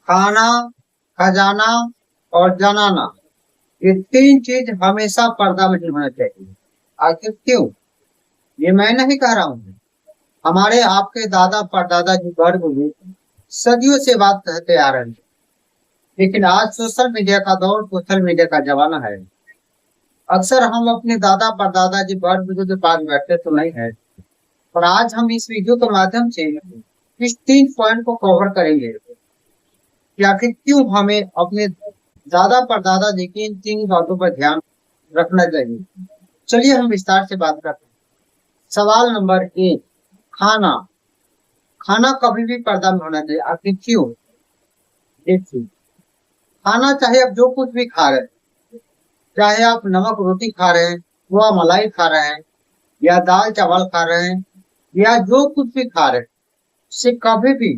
खाना, खजाना और जनाना, ये तीन चीज हमेशा पर्दा में नहीं होना चाहिए। आखिर क्यों? ये मैं नहीं कह रहा हूँ, हमारे आपके दादा परदादा जी वर्ग भी सदियों से बात कहते आ रहे हैं। लेकिन आज सोशल मीडिया का दौर, सोशल मीडिया का जमाना है। अक्सर हम अपने दादा परदादा जी वर्ग के पास बैठते तो नहीं है, और आज हम इस वीडियो के माध्यम से इस तीन पॉइंट को कवर करेंगे कि आखिर क्यों हमें अपने दादा परदादा जी की इन तीन बातों पर ध्यान रखना चाहिए। चलिए हम विस्तार से बात करते हैं। सवाल नंबर 1, खाना। खाना कभी भी पर्दा में होना चाहिए। आखिर क्यों? देखिए, खाना चाहे आप जो कुछ भी खा रहे हैं, चाहे आप नमक रोटी खा रहे हैं, खोआ मलाई खा रहे हैं, या दाल चावल खा रहे हैं, या जो कुछ भी खा रहे हैं, उसे कभी भी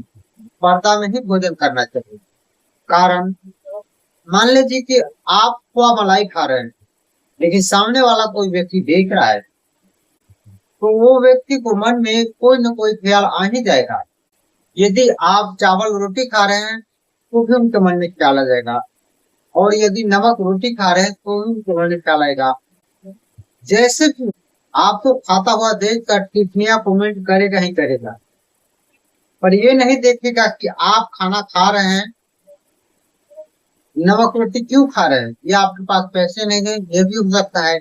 पर्दा में ही भोजन करना चाहिए। कारण, मान लीजिए कि आप खोआ मलाई खा रहे हैं, लेकिन सामने वाला कोई व्यक्ति देख रहा है, तो वो व्यक्ति को मन में कोई न कोई ख्याल आ ही जाएगा। यदि आप चावल रोटी खा रहे हैं तो भी उनके मन में ख्याल आ जाएगा, और यदि नमक रोटी खा रहे हैं तो भी उनके मन में ख्याल आएगा। जैसे कि आपको खाता हुआ देख कर टिप्पणियां कमेंट करेगा ही करेगा, पर ये नहीं देखेगा कि आप खाना खा रहे हैं, नमक रोटी क्यों खा रहे हैं। या आपके पास पैसे नहीं है, ये भी हो सकता है।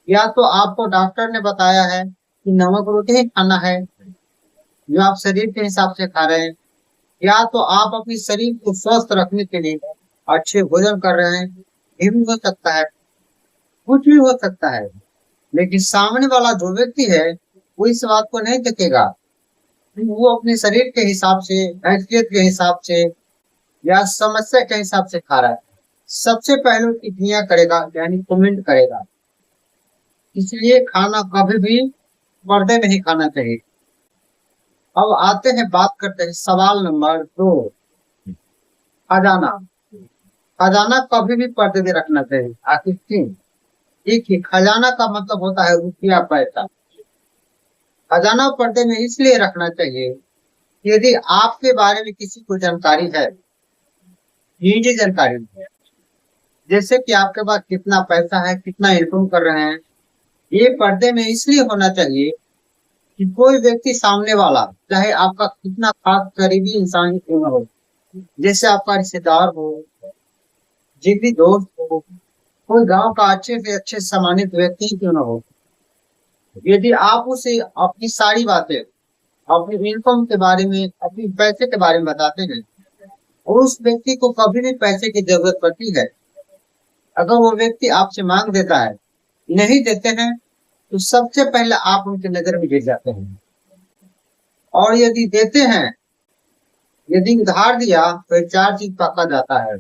या तो आपको डॉक्टर ने बताया है कि नमक रोटी ही खाना है, जो आप शरीर के हिसाब से खा रहे हैं। या तो आप अपने शरीर को स्वस्थ रखने के लिए अच्छे भोजन कर रहे हैं, ये भी हो सकता है। कुछ भी हो सकता है, लेकिन सामने वाला जो व्यक्ति है वो इस बात को नहीं देखेगा। वो अपने शरीर के हिसाब से, हैसियत के हिसाब से, या समस्या के हिसाब से खा रहा है। सबसे पहले टिप्पणियां करेगा, यानी कमेंट करेगा। इसलिए खाना कभी भी पर्दे में ही खाना चाहिए। अब आते हैं, बात करते हैं सवाल नंबर 2, खजाना। खजाना कभी भी पर्दे में रखना चाहिए। आखिर क्यों? देखिए, खजाना का मतलब होता है रुपया पैसा। खजाना पर्दे में इसलिए रखना चाहिए, यदि आपके बारे में किसी को जानकारी है, निजी जानकारी, जैसे कि आपके पास कितना पैसा है, कितना इनकम कर रहे हैं, ये पर्दे में इसलिए होना चाहिए कि कोई व्यक्ति सामने वाला, चाहे आपका कितना खास करीबी इंसान क्यों न हो, जैसे आपका रिश्तेदार हो, जिगरी दोस्त हो, कोई गांव का अच्छे से अच्छे सम्मानित व्यक्ति क्यों न हो, यदि आप उसे अपनी सारी बातें, अपनी इनकम के बारे में, अपनी पैसे के बारे में बताते हैं, और उस व्यक्ति को कभी भी पैसे की जरूरत पड़ती है, अगर वो व्यक्ति आपसे मांग देता है, नहीं देते हैं, तो सबसे पहले आप उनकी नजर में गिर जाते हैं। और यदि देते हैं, यदि उधार दिया, तो चार चीज पकड़ा जाता है: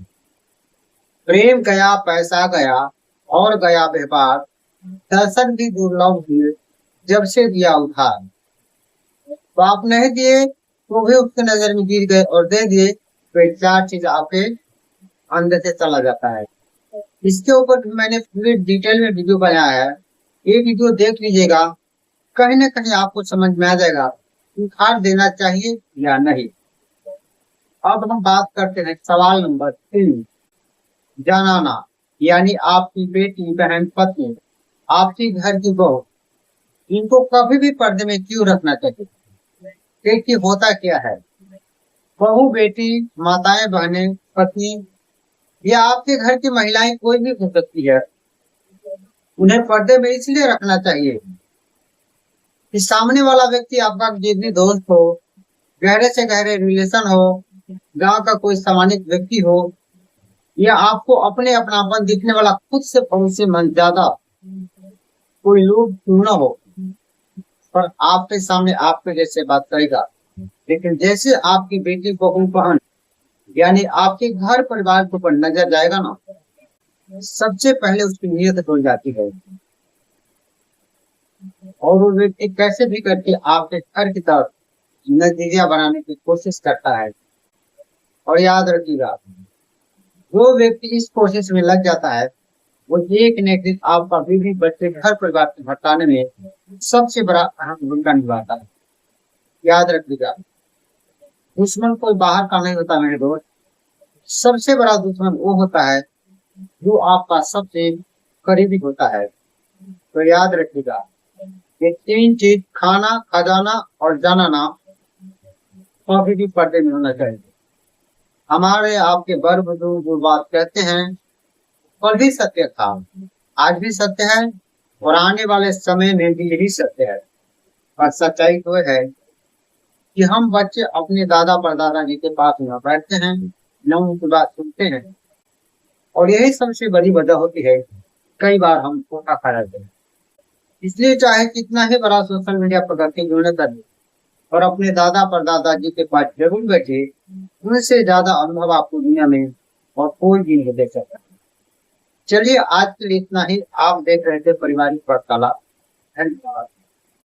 प्रेम गया, पैसा गया, और गया व्यापार, दर्शन भी दुर्लभ हुए जब से दिया उधार। तो आप नहीं दिए तो भी उसके नजर में गिर गए, और दे दिए तो चार चीज आपके अंदर से चला जाता है। इसके ऊपर भी मैंने पूरे डिटेल में वीडियो बनाया है, ये वीडियो देख लीजिएगा, कहीं ना कहीं आपको समझ में आ जाएगा उधार देना चाहिए या नहीं। अब हम बात करते हैं सवाल नंबर 3, जनाना, यानी आपकी बेटी, बहन, पत्नी, आपकी घर की बहू, इनको कभी भी पर्दे में क्यों रखना चाहिए। देखिए, होता क्या है, बहू, बेटी, माताएं, बहनें, पत्नी, या आपके घर की महिलाएं कोई भी हो सकती है, उन्हें पर्दे में इसलिए रखना चाहिए कि सामने वाला व्यक्ति आपका जिगरी दोस्त हो, गहरे से गहरे रिलेशन हो, गांव का कोई सम्मानित व्यक्ति हो, या आपको अपने अपनापन दिखने वाला खुद से भरोसेमंद ज्यादा कोई लोग क्यों न हो, पर आपके सामने आपके जैसे बात करेगा। लेकिन जैसे आपकी बेटी, बहू, बहन, यानी आपके घर परिवार के ऊपर नजर जाएगा ना, सबसे पहले उसकी नीयत हो जाती है, और वो व्यक्ति कैसे भी करके आपके घर की तरफ नजरिया बनाने की कोशिश करता है। और याद रखिएगा, जो व्यक्ति इस कोशिश में लग जाता है, वो एक न एक दिन आपका बीवी, बच्चे, घर परिवार को भटकाने में सबसे बड़ा अहम भूमिका निभाता है। याद रखिएगा। दुश्मन कोई बाहर का नहीं होता मेरे दोस्त, सबसे बड़ा दुश्मन वो होता है जो आपका सबसे करीबी होता है। तो याद रखिएगा, ये तीन चीज, खाना, खजाना और जानना, कभी भी पर्दे में होना चाहिए। हमारे आपके बड़ बुजुर्ग जो बात कहते हैं, कल भी सत्य था, आज भी सत्य है, और आने वाले समय में भी यही सत्य है। और सच्चाई तो है कि हम बच्चे अपने दादा परदादा जी के पास न बैठते हैं, न उनकी बात सुनते हैं, और यही सबसे बड़ी वजह होती है कई बार हम धोखा खा जाते हैं। इसलिए चाहे कितना ही बड़ा सोशल मीडिया प्रगति क्यों न करे, और अपने दादा परदादा जी के पास जरूर बैठे, उनसे ज्यादा अनुभव आपको दुनिया में और कोई भी नहीं दे सकता। चलिए आज के लिए इतना ही। आप देख रहे थे पारिवारिक वार्तालाप। धन्यवाद।